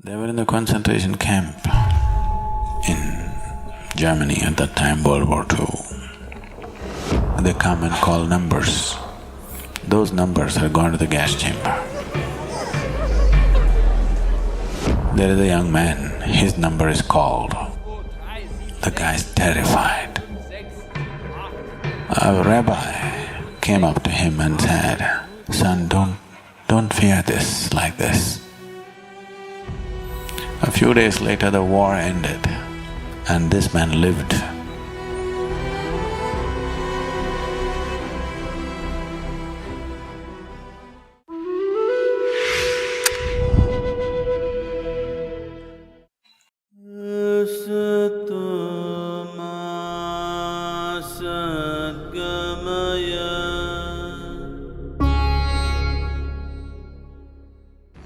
They were in the concentration camp in Germany at that time, World War II. They come and call numbers. Those numbers are gone to the gas chamber. There is a young man, his number is called. The guy's terrified. A rabbi came up to him and said, "Son, don't fear this like this." A few days later, the war ended and this man lived.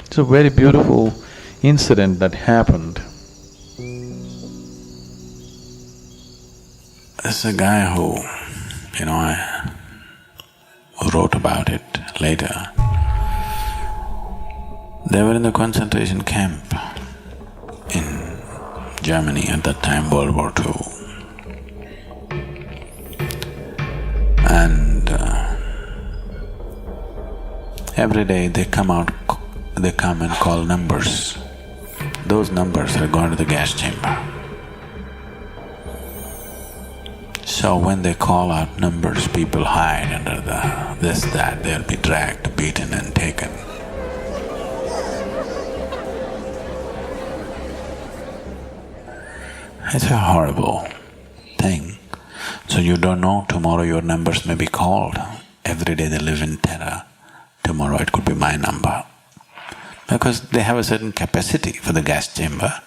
It's a very beautiful incident that happened. There's a guy who, I wrote about it later. They were in the concentration camp in Germany at that time, World War II. And every day they come and call numbers. Those numbers are gone to the gas chamber. So when they call out numbers, people hide under that, they'll be dragged, beaten and taken. It's a horrible thing. So you don't know, tomorrow your numbers may be called. Every day they live in terror. Tomorrow it could be my number. Because they have a certain capacity for the gas chamber.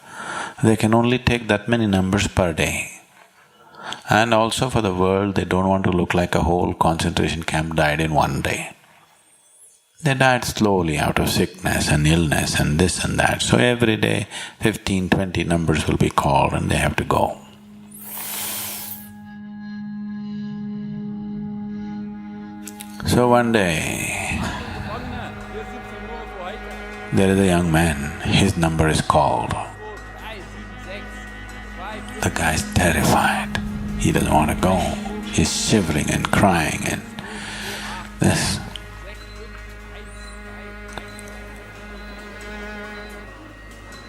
They can only take that many numbers per day. And also for the world, they don't want to look like a whole concentration camp died in one day. They died slowly out of sickness and illness and this and that. So every day 15, 20 numbers will be called and they have to go. So one day, there is a young man, his number is called. The guy's terrified, he doesn't want to go, he's shivering and crying and this.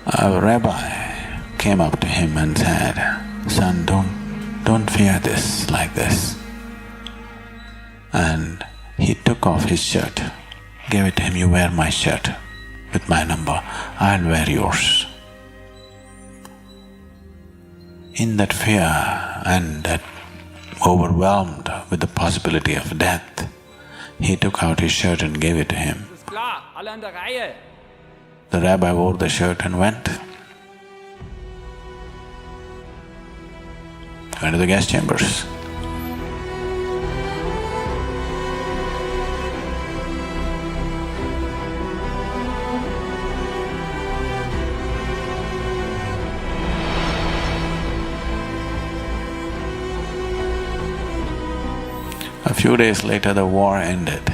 A rabbi came up to him and said, "Son, don't fear this like this." And he took off his shirt, gave it to him, "You wear my shirt with my number, I'll wear yours." In that fear and that overwhelmed with the possibility of death, he took out his shirt and gave it to him. The rabbi wore the shirt and went to the gas chambers. A few days later, the war ended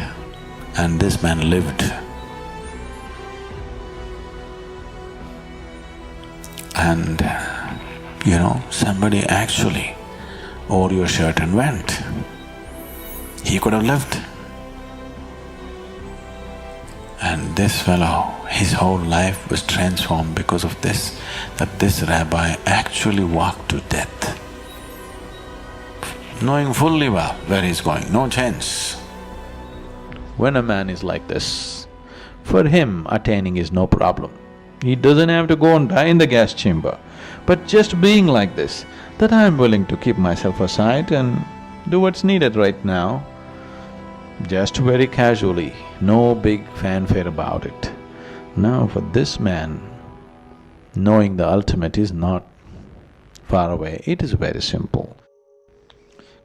and this man lived. And, somebody actually wore your shirt and went. He could have lived. And this fellow, his whole life was transformed because of this, that this rabbi actually walked to death, knowing fully well where he's going, no chance. When a man is like this, for him attaining is no problem. He doesn't have to go and die in the gas chamber. But just being like this, that I'm willing to keep myself aside and do what's needed right now, just very casually, no big fanfare about it. Now for this man, knowing the ultimate is not far away, it is very simple.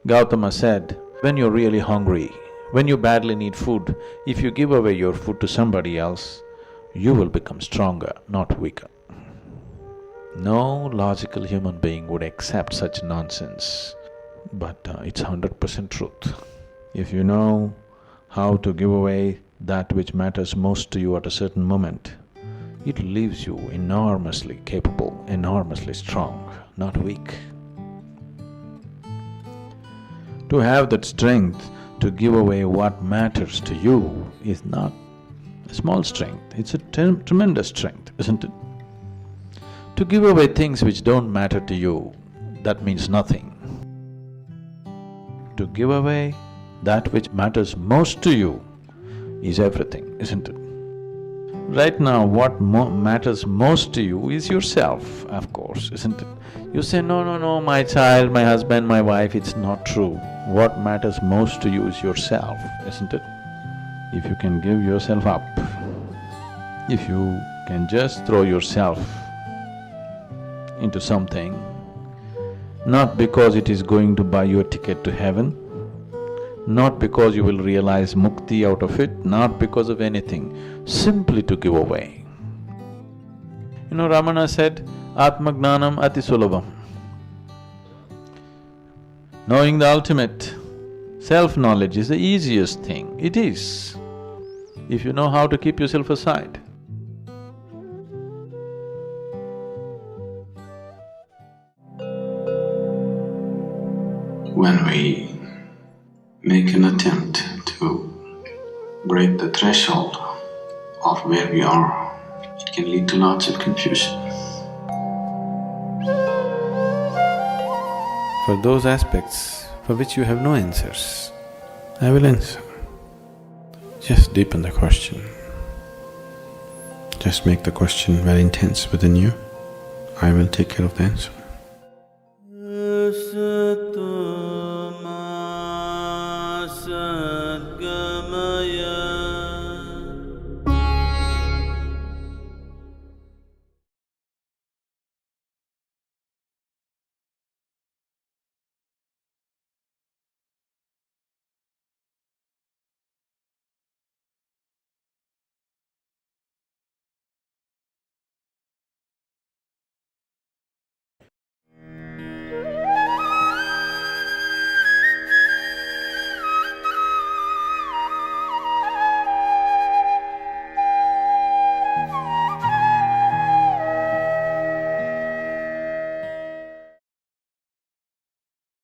Gautama said, when you're really hungry, when you badly need food, if you give away your food to somebody else, you will become stronger, not weaker. No logical human being would accept such nonsense, but it's 100% truth. If you know how to give away that which matters most to you at a certain moment, it leaves you enormously capable, enormously strong, not weak. To have that strength to give away what matters to you is not a small strength, it's a tremendous strength, isn't it? To give away things which don't matter to you, that means nothing. To give away that which matters most to you is everything, isn't it? Right now, what matters most to you is yourself, of course, isn't it? You say, no, my child, my husband, my wife, it's not true. What matters most to you is yourself, isn't it? If you can give yourself up, if you can just throw yourself into something, not because it is going to buy you a ticket to heaven, not because you will realize mukti out of it, not because of anything, simply to give away. You know, Ramana said, Atmagnanam ati sulabham. Knowing the ultimate, self-knowledge is the easiest thing. It is, if you know how to keep yourself aside. When we make an attempt to break the threshold of where we are, it can lead to lots of confusion. For those aspects for which you have no answers, I will answer. Just deepen the question. Just make the question very intense within you. I will take care of the answer.